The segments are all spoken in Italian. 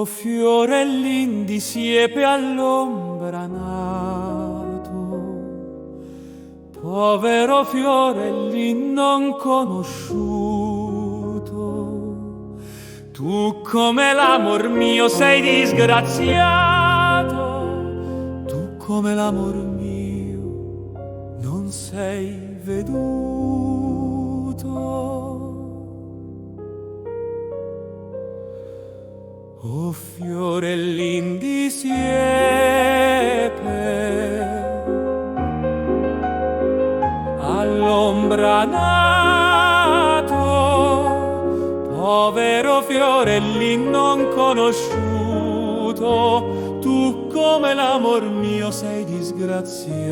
fiorellin di siepe all'ombra nato, povero fiorellin non conosciuto, tu come l'amor mio sei disgraziato, tu come l'amor mio non sei veduto. O fiorellin di siepe all'ombra nato, povero fiorellin non conosciuto, tu come l'amor mio sei disgraziato.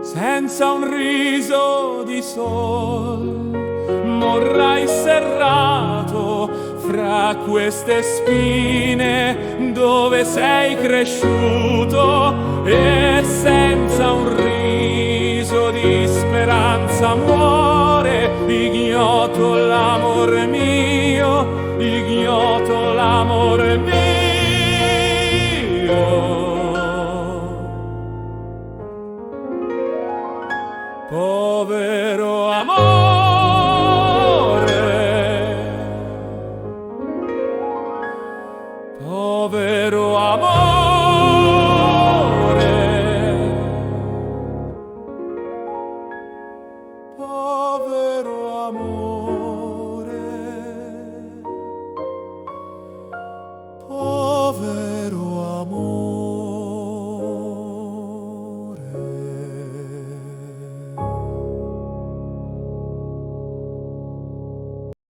Senza un riso di sol morrai serrato fra queste spine dove sei cresciuto, e senza un riso di speranza muore ignoto l'amor mio, ignoto l'amor mio. Povero amore, povero amore.